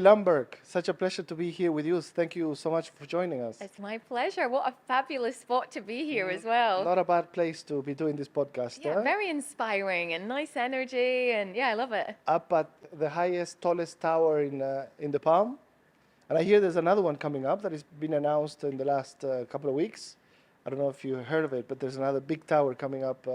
Lundberg, such a pleasure to be here with you. Thank you so much for joining us. It's my pleasure. What a fabulous spot to be here as well. Not a bad place to be doing this podcast. Yeah, very inspiring and nice energy, and yeah, I love it. Up at the highest, tallest tower in the Palm. And I hear there's another one coming up that has been announced in the last couple of weeks. I don't know if you heard of it, but there's another big tower coming up.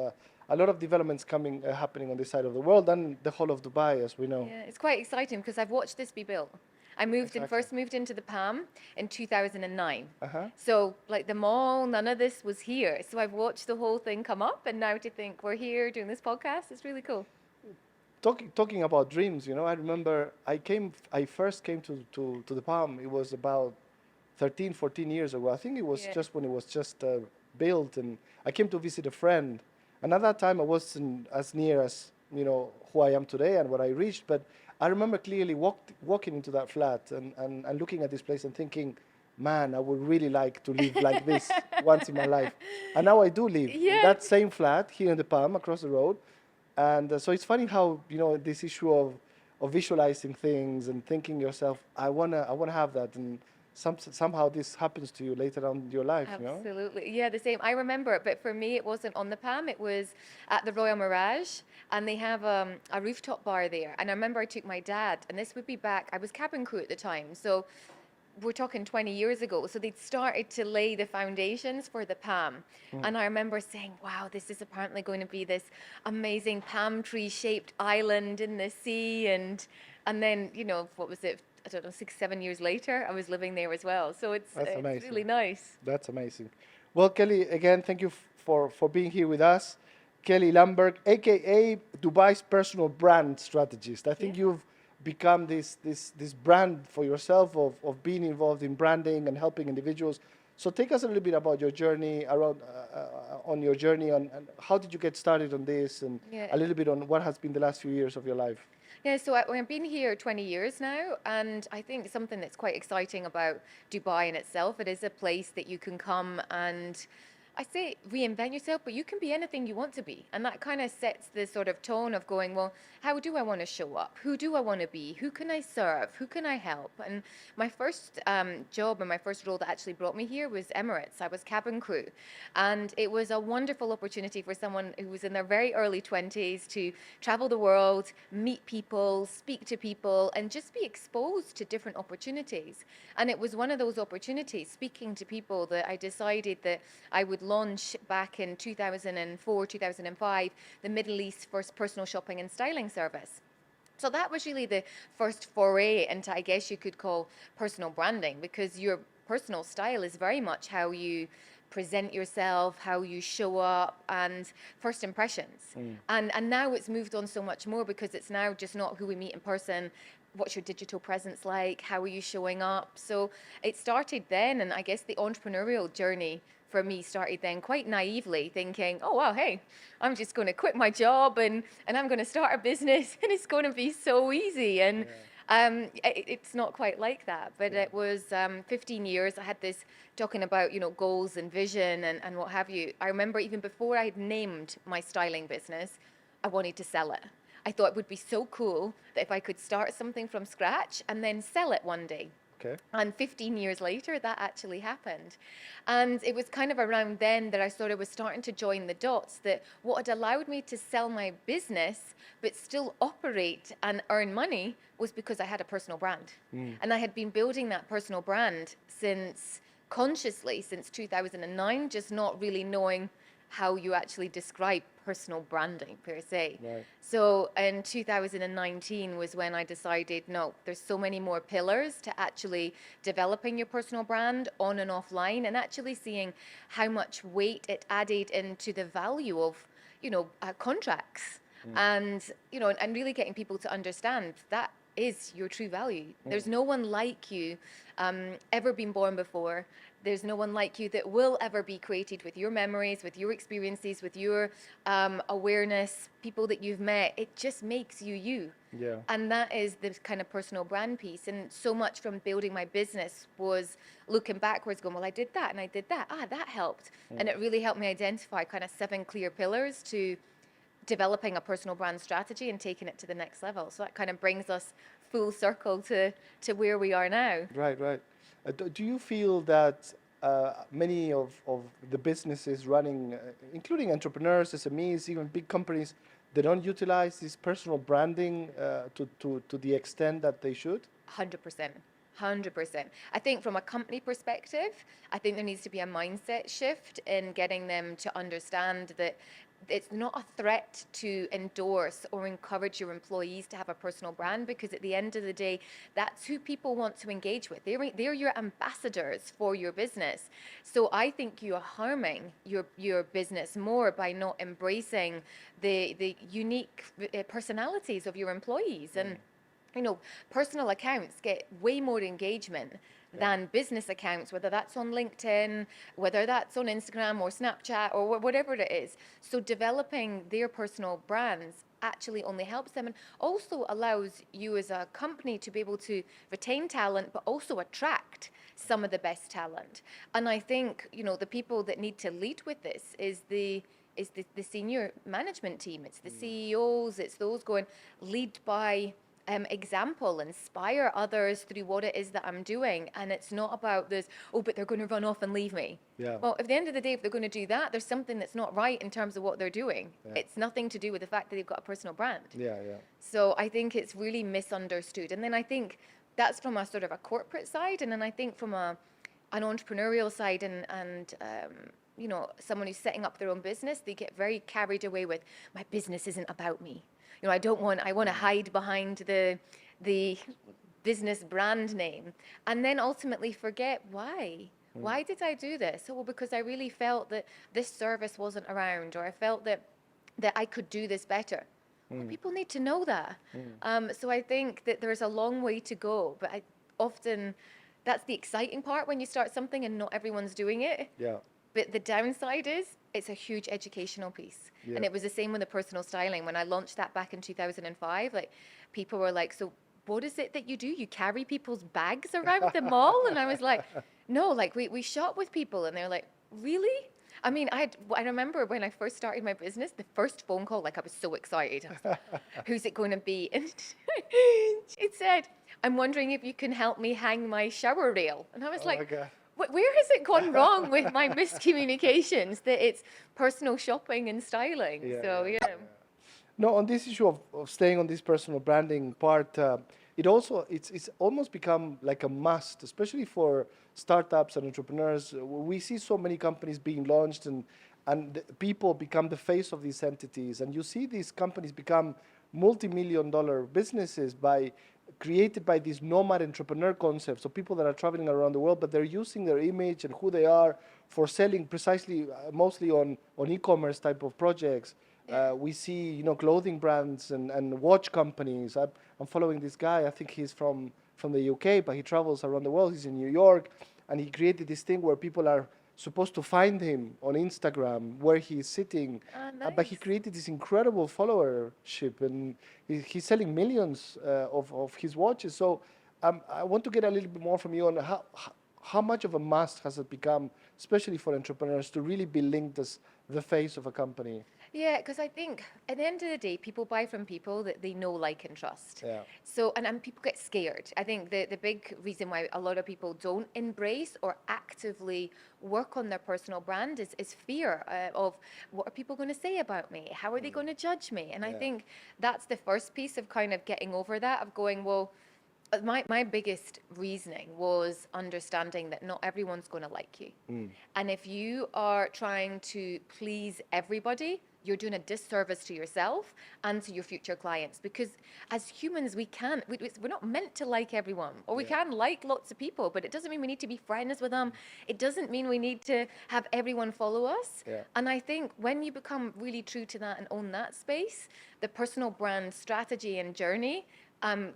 A lot of developments happening on this side of the world and the whole of Dubai, as we know. Yeah, it's quite exciting because I've watched this be built. I first moved into the Palm in 2009. So like the mall, none of this was here. So I've watched the whole thing come up, and now to think we're here doing this podcast, it's really cool. Talking about dreams, I remember I first came to the Palm. It was about 13, 14 years ago. I think it was just when it was just built, and I came to visit a friend. And at that time, I wasn't as near as, who I am today and what I reached. But I remember clearly walking into that flat and looking at this place and thinking, man, I would really like to live like this once in my life. And now I do live in that same flat here in the Palm across the road. And so it's funny how, this issue of visualizing things and thinking yourself, I wanna have that. And somehow this happens to you later on in your life. Absolutely. Yeah, the same. I remember it, but for me, it wasn't on the Palm. It was at the Royal Mirage, and they have a rooftop bar there. And I remember I took my dad, and this would be back, I was cabin crew at the time. So we're talking 20 years ago. So they'd started to lay the foundations for the Palm. And I remember saying, wow, this is apparently going to be this amazing palm tree shaped island in the sea. And then, what was it? I don't know, 6, 7 years later, I was living there as well. So it's really nice. That's amazing. Well, Kelly, again, thank you for being here with us. Kelly Lundberg, aka Dubai's personal brand strategist. I think you've become this brand for yourself of being involved in branding and helping individuals. So take us a little bit about your journey on your journey and how did you get started on this, and a little bit on what has been the last few years of your life. Yeah, so I've been here 20 years now, and I think something that's quite exciting about Dubai in itself, it is a place that you can come and, I say reinvent yourself, but you can be anything you want to be. And that kind of sets the sort of tone of going, well, how do I want to show up? Who do I want to be? Who can I serve? Who can I help? And my first job and my first role that actually brought me here was Emirates. I was cabin crew. And it was a wonderful opportunity for someone who was in their very early 20s to travel the world, meet people, speak to people, and just be exposed to different opportunities. And it was one of those opportunities, speaking to people, that I decided that I would launch back in 2004, 2005, the Middle East's first personal shopping and styling service. So that was really the first foray into, I guess you could call, personal branding, because your personal style is very much how you present yourself, how you show up, and first impressions. And now it's moved on so much more, because it's now just not who we meet in person. What's your digital presence like? How are you showing up? So it started then, and I guess the entrepreneurial journey for me started then quite naively, thinking, oh wow, hey, I'm just going to quit my job and I'm going to start a business and it's going to be so easy. And it's not quite like that, but it was 15 years. I had this talking about, goals and vision and what have you. I remember even before I had named my styling business, I wanted to sell it. I thought it would be so cool that if I could start something from scratch and then sell it one day. Okay. And 15 years later, that actually happened. And it was kind of around then that I sort of was starting to join the dots, that what had allowed me to sell my business but still operate and earn money was because I had a personal brand. And I had been building that personal brand consciously since 2009, just not really knowing how you actually describe personal branding per se. Right. So in 2019 was when I decided, no, there's so many more pillars to actually developing your personal brand on and offline, and actually seeing how much weight it added into the value of, contracts. And, and really getting people to understand that is your true value. There's no one like you ever been born before. There's no one like you that will ever be created with your memories, with your experiences, with your awareness, people that you've met. It just makes you you. Yeah. And that is the kind of personal brand piece. And so much from building my business was looking backwards, going, well, I did that and I did that. That helped. And it really helped me identify kind of 7 clear pillars to developing a personal brand strategy and taking it to the next level. So that kind of brings us full circle to where we are now. Right, right. Do you feel that many of the businesses running, including entrepreneurs, SMEs, even big companies, they don't utilize this personal branding to the extent that they should? 100%. 100%. I think from a company perspective, I think there needs to be a mindset shift in getting them to understand that it's not a threat to endorse or encourage your employees to have a personal brand, because at the end of the day, that's who people want to engage with. They're your ambassadors for your business. So I think you're harming your business more by not embracing the unique personalities of your employees. And personal accounts get way more engagement than business accounts, whether that's on LinkedIn, whether that's on Instagram or Snapchat or whatever it is. So developing their personal brands actually only helps them, and also allows you as a company to be able to retain talent, but also attract some of the best talent. And I think, the people that need to lead with this is the senior management team. It's the CEOs. It's those going, lead by example, inspire others through what it is that I'm doing. And it's not about this, but they're going to run off and leave me. Yeah. Well, at the end of the day, if they're going to do that, there's something that's not right in terms of what they're doing. Yeah. It's nothing to do with the fact that they've got a personal brand. Yeah, yeah. So I think it's really misunderstood. And then I think that's from a sort of a corporate side. And then I think from an entrepreneurial side and someone who's setting up their own business, they get very carried away with, my business isn't about me. I want to hide behind the business brand name, and then ultimately forget why. Why did I do this? Oh, well, because I really felt that this service wasn't around, or I felt that I could do this better. Well, people need to know that. So I think that there's a long way to go, but often that's the exciting part when you start something and not everyone's doing it. Yeah. But the downside is it's a huge educational piece. Yeah. And it was the same with the personal styling. When I launched that back in 2005, people were like, so what is it that you do? You carry people's bags around the mall? And I was like, no, we shop with people. And they're like, really? I mean, I remember when I first started my business, the first phone call, I was so excited. I was like, who's it going to be? And it said, I'm wondering if you can help me hang my shower rail. And I was like, where has it gone wrong with my miscommunications that it's personal shopping and styling? Yeah. No, on this issue of staying on this personal branding part, it's almost become like a must, especially for startups and entrepreneurs. We see so many companies being launched, and people become the face of these entities, and you see these companies become multi-million-dollar businesses created by this nomad entrepreneur concept. So people that are traveling around the world, but they're using their image and who they are for selling precisely, mostly on e-commerce type of projects. We see, clothing brands and watch companies. I'm following this guy. I think he's from the UK, but he travels around the world. He's in New York, and he created this thing where people are supposed to find him on Instagram where he's sitting. Nice. But he created this incredible followership, and he's selling millions of his watches. So I want to get a little bit more from you on how much of a must has it become, especially for entrepreneurs, to really be linked as the face of a company? Yeah, because I think at the end of the day, people buy from people that they know, like, and trust. Yeah. So, and people get scared. I think the big reason why a lot of people don't embrace or actively work on their personal brand is fear of, what are people going to say about me? How are they going to judge me? And I think that's the first piece of kind of getting over that, of going, well, my biggest reasoning was understanding that not everyone's going to like you. And if you are trying to please everybody, you're doing a disservice to yourself and to your future clients, because as humans, we're not meant to like everyone, or we can like lots of people, but it doesn't mean we need to be friends with them. It doesn't mean we need to have everyone follow us. And I think when you become really true to that and own that space, the personal brand strategy and journey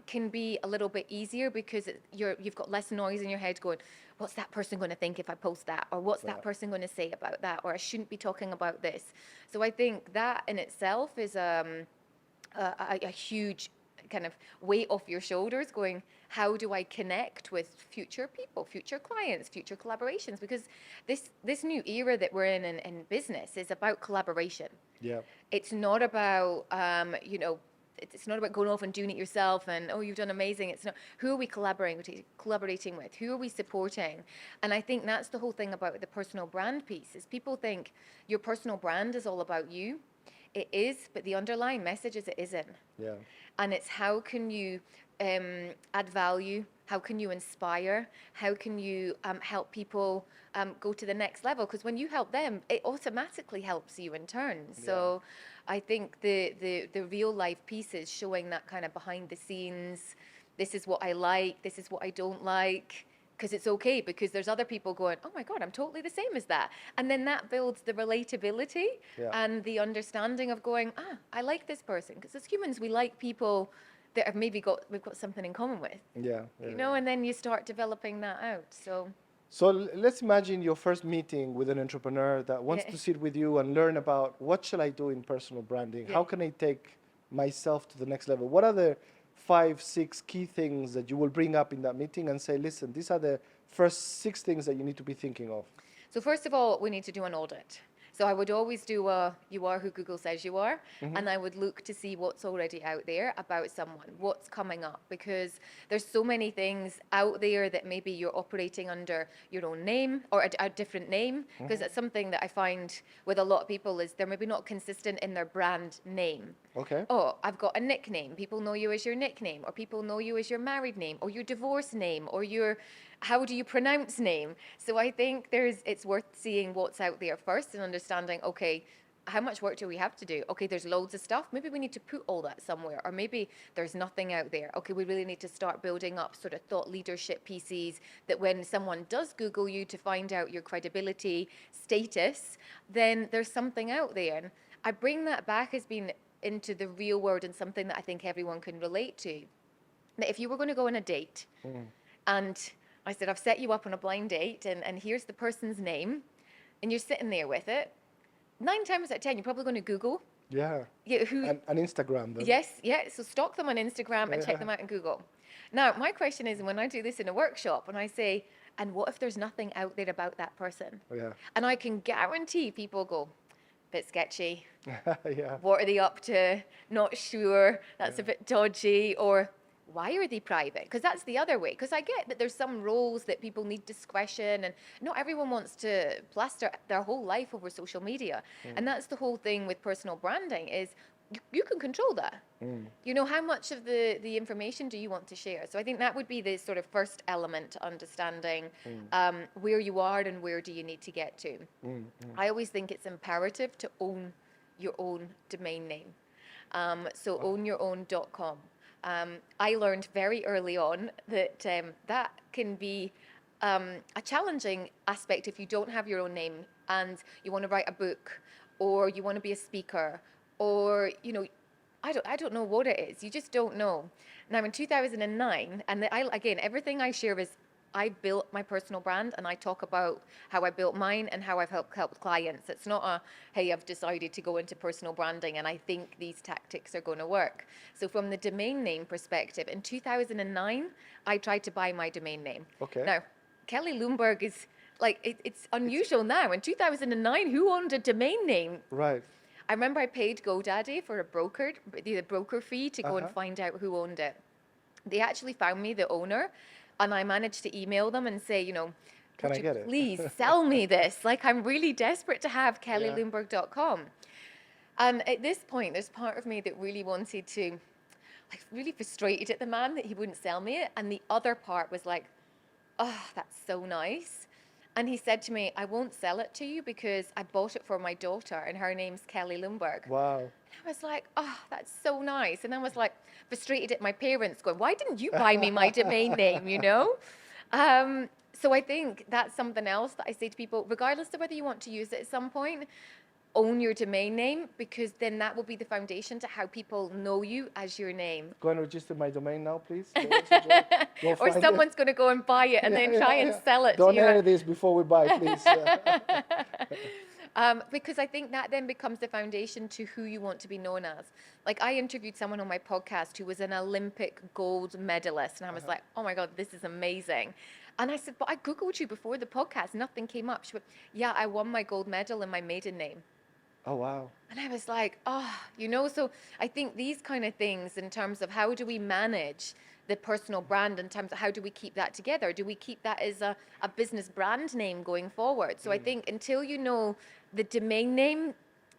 can be a little bit easier, because you've got less noise in your head going, what's that person going to think if I post that? Or what's that person going to say about that? Or I shouldn't be talking about this. So I think that in itself is a huge kind of weight off your shoulders, going, how do I connect with future people, future clients, future collaborations? Because this new era that we're in business is about collaboration. Yeah. It's not about, it's not about going off and doing it yourself and, oh, you've done amazing. It's not, who are we collaborating with? Who are we supporting? And I think that's the whole thing about the personal brand piece is people think your personal brand is all about you. It is, but the underlying message is it isn't. Yeah. And it's how can you add value? How can you inspire? How can you help people go to the next level? Because when you help them, it automatically helps you in turn. So I think the real life pieces showing that kind of behind the scenes, this is what I like, this is what I don't like, because it's okay, because there's other people going, oh my God, I'm totally the same as that. And then that builds the relatability and the understanding of going, I like this person. Because as humans, we like people that have we've got something in common with. You know, and then you start developing that out. So let's imagine your first meeting with an entrepreneur that wants to sit with you and learn about what shall I do in personal branding? How can I take myself to the next level? What are the 5, 6 key things that you will bring up in that meeting and say, listen, these are the first 6 things that you need to be thinking of? So first of all, we need to do an audit. So I would always do you are who Google says you are, and I would look to see what's already out there about someone, what's coming up, because there's so many things out there that maybe you're operating under your own name or a different name, because that's something that I find with a lot of people is they're maybe not consistent in their brand name. Okay. Oh, I've got a nickname. People know you as your nickname, or people know you as your married name, or your divorce name, or your how do you pronounce name? So I think it's worth seeing what's out there first and understanding, okay, how much work do we have to do? Okay, there's loads of stuff. Maybe we need to put all that somewhere, or maybe there's nothing out there. Okay, we really need to start building up sort of thought leadership pieces that when someone does Google you to find out your credibility status, then there's something out there. And I bring that back as being into the real world and something that I think everyone can relate to. That if you were going to go on a date and I said, I've set you up on a blind date and here's the person's name and you're sitting there with it, 9 times out of 10, you're probably going to Google. Yeah. Who? And Instagram. Then. Yes, yeah. So stalk them on Instagram and check them out on Google. Now, my question is when I do this in a workshop and I say, and what if there's nothing out there about that person? Yeah. And I can guarantee people go, bit sketchy. Yeah. What are they up to? Not sure. That's a bit dodgy. Or why are they private? Because that's the other way. Because I get that there's some roles that people need discretion and not everyone wants to plaster their whole life over social media. And that's the whole thing with personal branding is you can control that. You know, how much of the information do you want to share? So I think that would be the sort of first element to understanding where you are and where do you need to get to. I always think it's imperative to own your own domain name. So ownyourown.com. I learned very early on that that can be a challenging aspect if you don't have your own name and you want to write a book or you want to be a speaker or, you know, I don't know what it is. You just don't know. Now in 2009, and again, everything I share is I built my personal brand and I talk about how I built mine and how I've helped clients. It's not a, hey, I've decided to go into personal branding and I think these tactics are going to work. So from the domain name perspective, in 2009, I tried to buy my domain name. Okay. Now, Kelly Lundberg is like, it's unusual now. In 2009, who owned a domain name? Right. I remember I paid GoDaddy for the broker fee to go and find out who owned it. They actually found me the owner. And I managed to email them and say, you know, Can I get it? Please sell me this? Like, I'm really desperate to have kellylundberg.com. And at this point, there's part of me that really wanted to, like, really frustrated at the man that he wouldn't sell me it. And the other part was like, oh, that's so nice. And he said to me, I won't sell it to you because I bought it for my daughter and her name's Kelly Lundberg. Wow. And I was like, oh, that's so nice. And I was like frustrated at my parents going, why didn't you buy me my domain name, you know? So I think that's something else that I say to people, regardless of whether you want to use it at some point, own your domain name because then that will be the foundation to how people know you as your name. Go and register my domain now, please. Or someone's going to go and buy it and then try and sell it Don't to you. air this before we buy, please. Because I think that then becomes the foundation to who you want to be known as. Like I interviewed someone on my podcast who was an Olympic gold medalist and I was like, oh my God, this is amazing. And I said, but I Googled you before the podcast, nothing came up. She went, yeah, I won my gold medal in my maiden name. Oh, wow. And I was like, oh, so I think these kind of things in terms of how do we manage the personal brand, in terms of how do we keep that together? Do we keep that as a business brand name going forward? So I think until you know the domain name,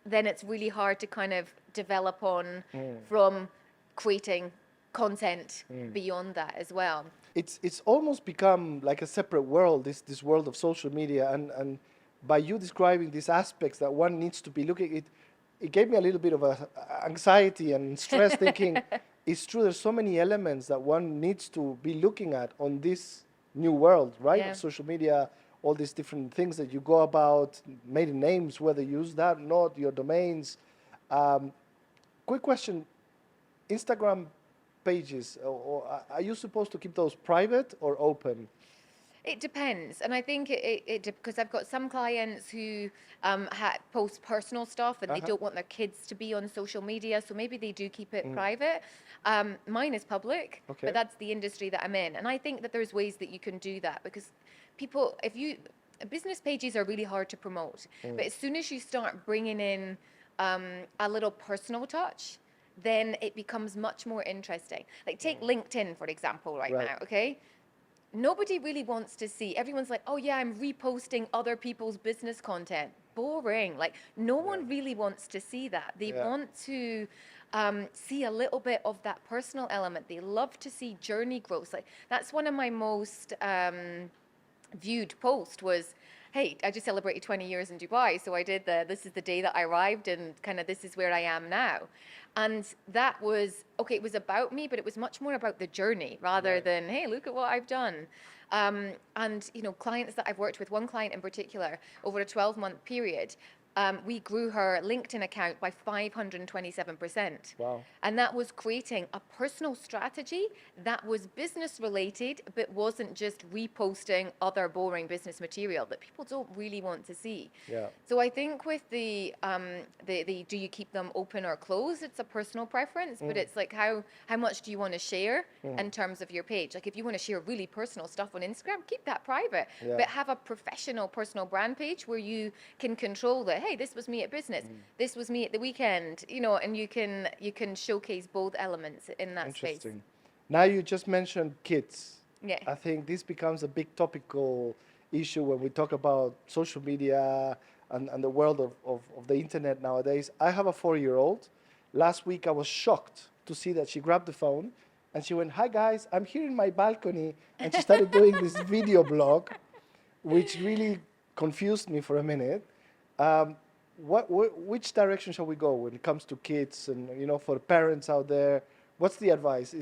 then it's really hard to kind of develop on from creating content beyond that as well. It's almost become like a separate world, this world of social media, and by you describing these aspects that one needs to be looking, it gave me a little bit of anxiety and stress thinking it's true, there's so many elements that one needs to be looking at on this new world, right, Yeah. of social media, all these different things that you go about, maiden names, whether you use that or not, your domains. Quick question, Instagram pages, or are you supposed to keep those private or open? It depends, and I think because I've got some clients who post personal stuff and they Uh-huh. don't want their kids to be on social media, so maybe they do keep it private. Mine is public, Okay. but that's the industry that I'm in, and I think that there's ways that you can do that because people, if you business pages are really hard to promote, but as soon as you start bringing in a little personal touch, then it becomes much more interesting. Like take LinkedIn for example, right Right. now, okay? Nobody really wants to see, everyone's like, oh yeah, I'm reposting other people's business content. Boring. Like, no one really wants to see that. They Yeah. want to see a little bit of that personal element. They love to see journey growth. Like, that's one of my most viewed post was, hey, I just celebrated 20 years in Dubai, so I did this is the day that I arrived and kind of this is where I am now. And that was, okay, it was about me, but it was much more about the journey rather Right. than, hey, look at what I've done. And, clients that I've worked with, one client in particular, over a 12-month period, we grew her LinkedIn account by 527%. Wow. And that was creating a personal strategy that was business related, but wasn't just reposting other boring business material that people don't really want to see. Yeah. So I think with the do you keep them open or closed? It's a personal preference, but it's like how much do you want to share in terms of your page? Like if you want to share really personal stuff on Instagram, keep that private, Yeah. but have a professional personal brand page where you can control that. Hey, this was me at business. This was me at the weekend. And you can showcase both elements in that space. Interesting. Now you just mentioned kids. Yeah. I think this becomes a big topical issue when we talk about social media and the world of the internet nowadays. I have a 4-year-old. Last week I was shocked to see that she grabbed the phone and she went, "Hi guys, I'm here in my balcony," and she started doing this video blog, which really confused me for a minute. Um, which direction shall we go when it comes to kids and for parents out there? What's the advice?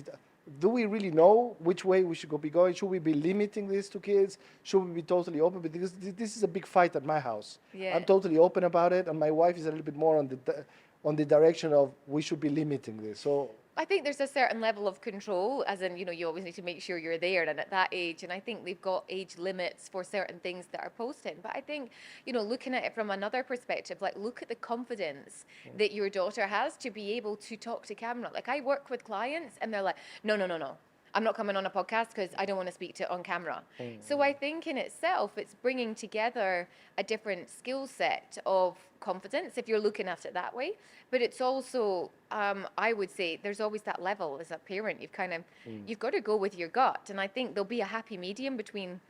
Do we really know which way we should be going? Should we be limiting this to kids? Should we be totally open? Because this is a big fight at my house. Yeah. I'm totally open about it, and my wife is a little bit more on the direction of we should be limiting this. So I think there's a certain level of control, as in, you always need to make sure you're there and at that age. And I think they've got age limits for certain things that are posted. But I think, looking at it from another perspective, like look at the confidence that your daughter has to be able to talk to camera. Like I work with clients and they're like, no, no, no, no. I'm not coming on a podcast because I don't want to speak to on camera. So I think in itself, it's bringing together a different skill set of confidence if you're looking at it that way. But it's also, I would say, there's always that level as a parent. You've got to go with your gut. And I think there'll be a happy medium between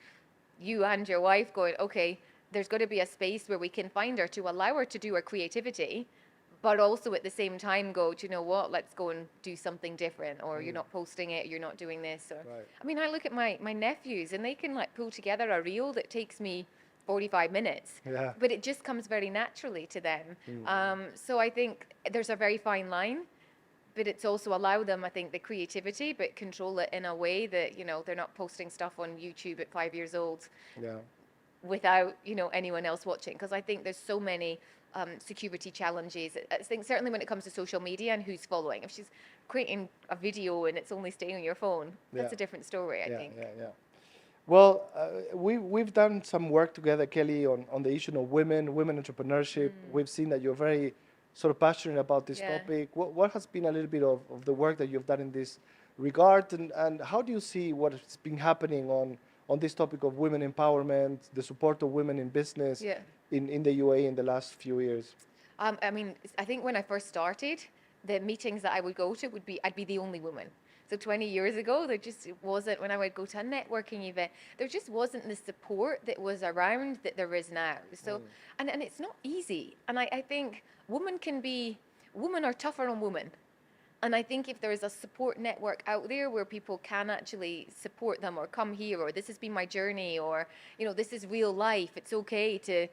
you and your wife going, okay, there's got to be a space where we can find her to allow her to do her creativity, but also at the same time go, do you know what, let's go and do something different, or you're not posting it, you're not doing this. Or Right. I mean, I look at my nephews and they can like pull together a reel that takes me 45 minutes, Yeah. but it just comes very naturally to them. So I think there's a very fine line, but it's also allow them, I think, the creativity, but control it in a way that, they're not posting stuff on YouTube at 5 years old Yeah. without anyone else watching, because I think there's so many security challenges. I think certainly when it comes to social media and who's following, if she's creating a video and it's only staying on your phone, that's Yeah. a different story. I think. Yeah. Well, we've done some work together, Kelly, on the issue of women entrepreneurship. We've seen that you're very sort of passionate about this Yeah. topic. What has been a little bit of the work that you've done in this regard, and how do you see what has been happening on this topic of women empowerment, the support of women in business Yeah. in the UAE in the last few years? I mean, I think when I first started, the meetings that I would go to I'd be the only woman. So 20 years ago, there just wasn't, when I would go to a networking event, there just wasn't the support that was around that there is now. So, and it's not easy. And I think women are tougher on women. And I think if there is a support network out there where people can actually support them or come here, or this has been my journey, or, this is real life, it's okay to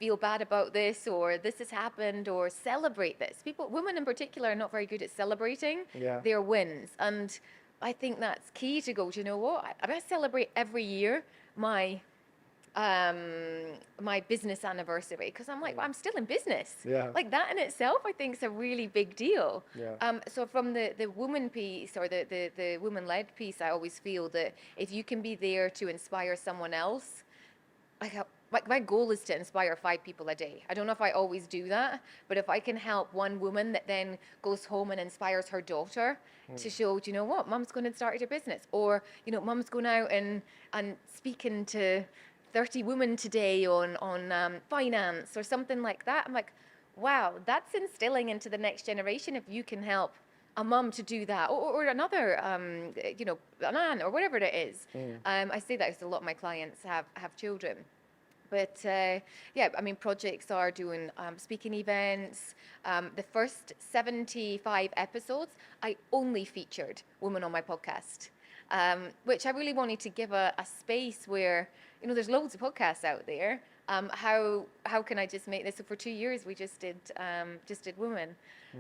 feel bad about this, or this has happened, or celebrate this. Women in particular are not very good at celebrating their wins. And I think that's key to go, do you know what? I celebrate every year my my business anniversary, because I'm like, well, I'm still in business. Like that in itself, I think is a really big deal. So from the woman piece, or the woman-led piece, I always feel that if you can be there to inspire someone else, like my goal is to inspire 5 people a day. I don't know if I always do that, but if I can help one woman that then goes home and inspires her daughter to show, do you know what, Mum's going to start her business, or, Mum's going out and speaking to 30 women today on finance or something like that. I'm like, wow, that's instilling into the next generation if you can help a mum to do that, or another, an aunt, or whatever it is. I say that because a lot of my clients have children. But yeah, I mean, projects are doing speaking events. The first 75 episodes, I only featured women on my podcast, which I really wanted to give a space where, there's loads of podcasts out there. How can I just make this? So for 2 years, we just did women.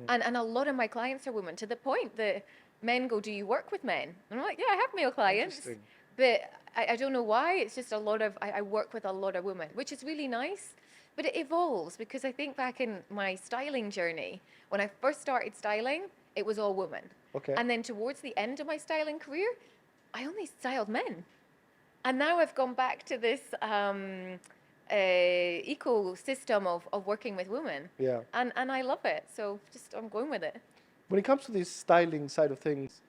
And a lot of my clients are women, to the point that men go, do you work with men? And I'm like, yeah, I have male clients. But I don't know why. It's just I work with a lot of women, which is really nice. But it evolves, because I think back in my styling journey, when I first started styling, it was all women. And then towards the end of my styling career, I only styled men. And now I've gone back to this ecosystem of working with women. And I love it. So I'm going with it. When it comes to this styling side of things,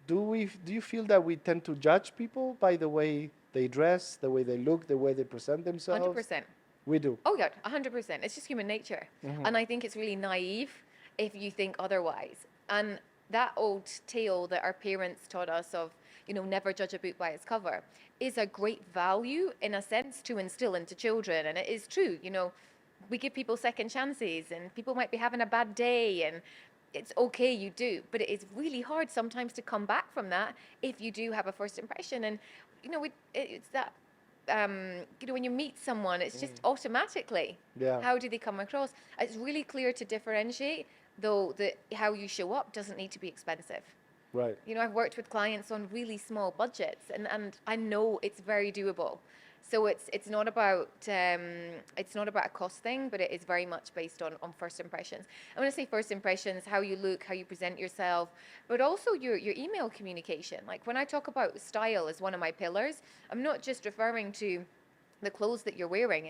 do you feel that we tend to judge people by the way they dress, the way they look, the way they present themselves? 100%. We do. Oh yeah, 100%. It's just human nature. And I think it's really naive if you think otherwise. And that old tale that our parents taught us of, never judge a book by its cover, is a great value in a sense to instill into children. And it is true, we give people second chances, and people might be having a bad day, and it's okay, you do, but it is really hard sometimes to come back from that if you do have a first impression. And it's that when you meet someone, it's just automatically how do they come across. It's really clear to differentiate, though, that how you show up doesn't need to be expensive. Right. I've worked with clients on really small budgets, and I know it's very doable. So it's not about a cost thing, but it is very much based on first impressions. I want to say first impressions, how you look, how you present yourself, but also your email communication. Like when I talk about style as one of my pillars, I'm not just referring to the clothes that you're wearing.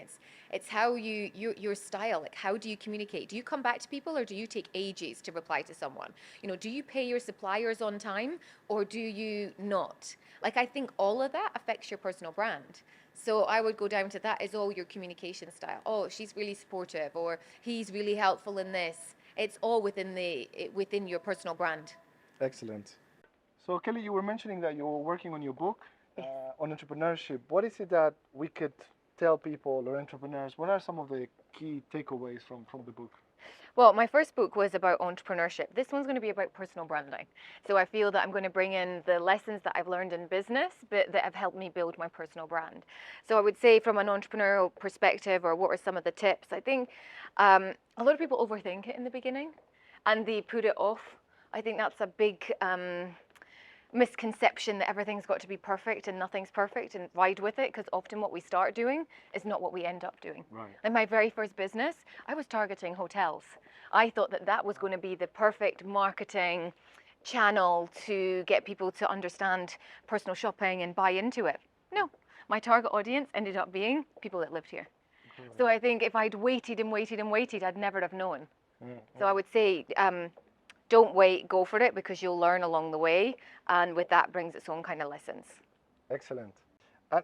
It's how your style, like how do you communicate? Do you come back to people, or do you take ages to reply to someone? Do you pay your suppliers on time, or do you not? Like, I think all of that affects your personal brand. So I would go down to that as all your communication style. Oh, she's really supportive, or he's really helpful in this. It's all within your personal brand. Excellent. So Kelly, you were mentioning that you were working on your book on entrepreneurship. What is it that we could tell people, or entrepreneurs? What are some of the key takeaways from the book? Well, my first book was about entrepreneurship. This one's going to be about personal branding. So I feel that I'm going to bring in the lessons that I've learned in business, but that have helped me build my personal brand. So I would say, from an entrepreneurial perspective, or what are some of the tips, I think a lot of people overthink it in the beginning and they put it off. I think that's a big misconception, that everything's got to be perfect and nothing's perfect, and ride with it, because often what we start doing is not what we end up doing. Right. In my very first business, I was targeting hotels. I thought that was going to be the perfect marketing channel to get people to understand personal shopping and buy into it. No, my target audience ended up being people that lived here. So I think if I'd waited and waited and waited, I'd never have known. So I would say, don't wait, go for it, because you'll learn along the way, and with that brings its own kind of lessons. Excellent.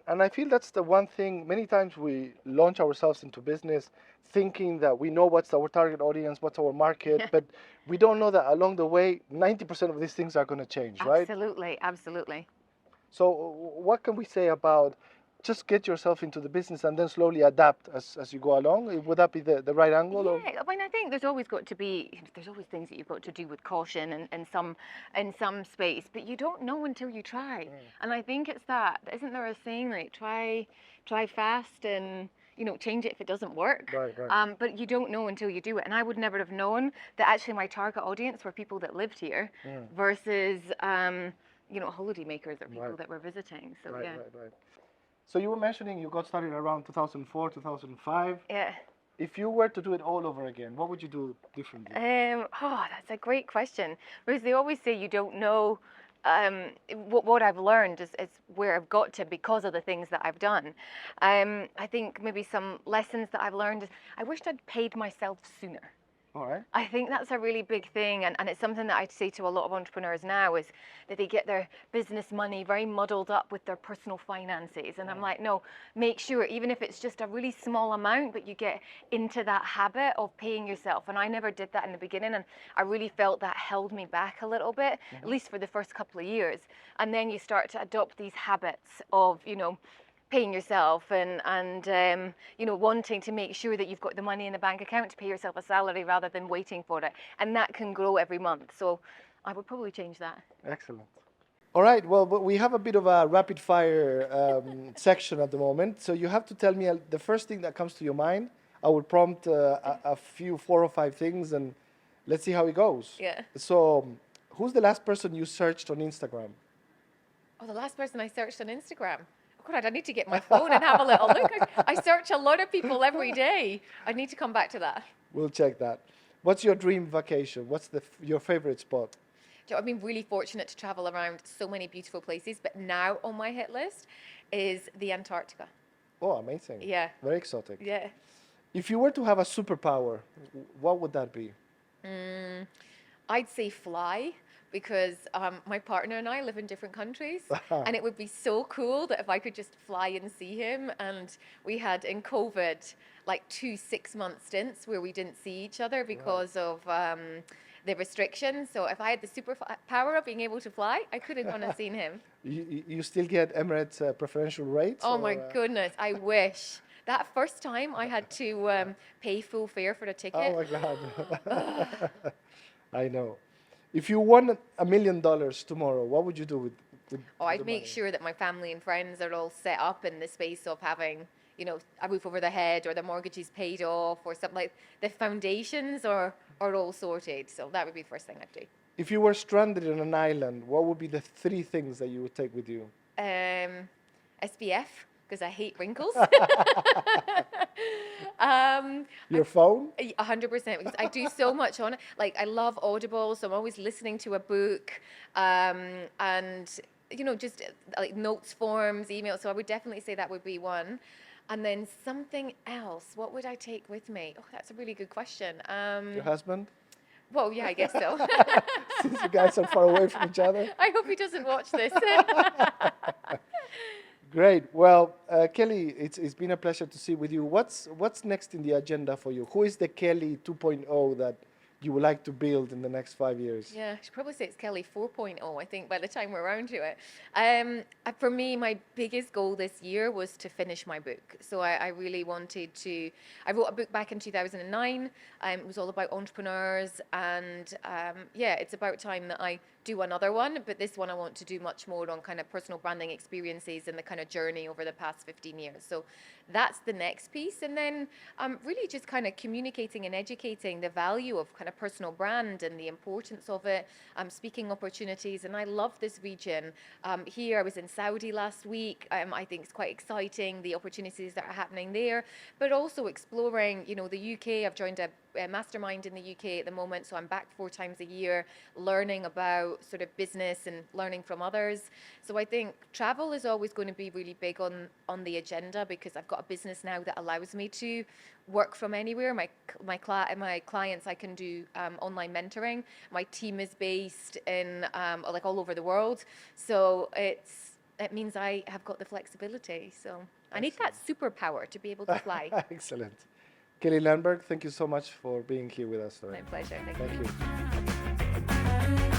And I feel that's the one thing, many times we launch ourselves into business thinking that we know what's our target audience, what's our market, but we don't know that along the way, 90% of these things are going to change, right? Absolutely, absolutely. So what can we say about just get yourself into the business and then slowly adapt as you go along? Would that be the right angle? Or? Yeah, I mean, I think there's always things that you've got to do with caution and some space, but you don't know until you try. And I think it's that, isn't there a saying like try fast and change it if it doesn't work. Right. But you don't know until you do it. And I would never have known that actually my target audience were people that lived here versus holidaymakers or people that were visiting. So right. So you were mentioning you got started around 2004, 2005. Yeah. If you were to do it all over again, what would you do differently? That's a great question. Because they always say you don't know. What I've learned is where I've got to because of the things that I've done. I think maybe some lessons that I've learned is I wished I'd paid myself sooner. All right. I think that's a really big thing, and it's something that I'd say to a lot of entrepreneurs now is that they get their business money very muddled up with their personal finances. And I'm like, no, make sure, even if it's just a really small amount, but you get into that habit of paying yourself. And I never did that in the beginning, and I really felt that held me back a little bit, at least for the first couple of years. And then you start to adopt these habits of, paying yourself and wanting to make sure that you've got the money in the bank account to pay yourself a salary rather than waiting for it, and that can grow every month. So I would probably change that. Excellent. All right, well, but we have a bit of a rapid fire section at the moment, so you have to tell me the first thing that comes to your mind. I will prompt a few 4 or 5 things, and let's see how it goes. Yeah. So who's the last person you searched on Instagram? Oh, the last person I searched on Instagram. God, I need to get my phone and have a little look. I search a lot of people every day. I need to come back to that. We'll check that. What's your dream vacation? What's your favorite spot? I've been really fortunate to travel around so many beautiful places, but now on my hit list is the Antarctica. Oh, amazing. Yeah. Very exotic. Yeah. If you were to have a superpower, what would that be? I'd say fly. Because my partner and I live in different countries, and it would be so cool that if I could just fly and see him. And we had in COVID like 2 6-month stints where we didn't see each other because of the restrictions. So if I had the superpower of being able to fly, I could have gone and seen him. You still get Emirates preferential rates? Oh my goodness, I wish. That first time I had to pay full fare for a ticket. Oh my God. I know. If you won $1 million tomorrow, what would you do with I'd make sure that my family and friends are all set up in the space of having, a roof over their head, or the mortgage is paid off, or something like the foundations are all sorted. So that would be the first thing I'd do. If you were stranded on an island, what would be the 3 things that you would take with you? SPF, because I hate wrinkles. Your phone? 100%, because I do so much on it. Like, I love Audible, so I'm always listening to a book, and just like notes forms, emails. So I would definitely say that would be one. And then something else. What would I take with me? Oh, that's a really good question. Your husband? Well, yeah, I guess so. Since you guys are far away from each other. I hope he doesn't watch this. Great. Well, Kelly, it's been a pleasure to see with you. What's next in the agenda for you? Who is the Kelly 2.0 that you would like to build in the next 5 years? Yeah, I should probably say it's Kelly 4.0, I think, by the time we're around to it. For me, my biggest goal this year was to finish my book. So I really wanted to, I wrote a book back in 2009. It was all about entrepreneurs, and it's about time that I do another one, but this one I want to do much more on kind of personal branding experiences and the kind of journey over the past 15 years. So that's the next piece. And then really just kind of communicating and educating the value of kind of personal brand and the importance of it, speaking opportunities. And I love this region. Here, I was in Saudi last week. I think it's quite exciting, the opportunities that are happening there, but also exploring, the UK. I've joined a mastermind in the UK at the moment, so I'm back 4 times a year learning about sort of business and learning from others. So I think travel is always going to be really big on the agenda, because I've got a business now that allows me to work from anywhere. My clients, I can do online mentoring. My team is based in like all over the world, so it's it means I have got the flexibility. So I need that superpower to be able to fly. Excellent. Kelly Lundberg, thank you so much for being here with us today. My pleasure. Thank Thank you. you.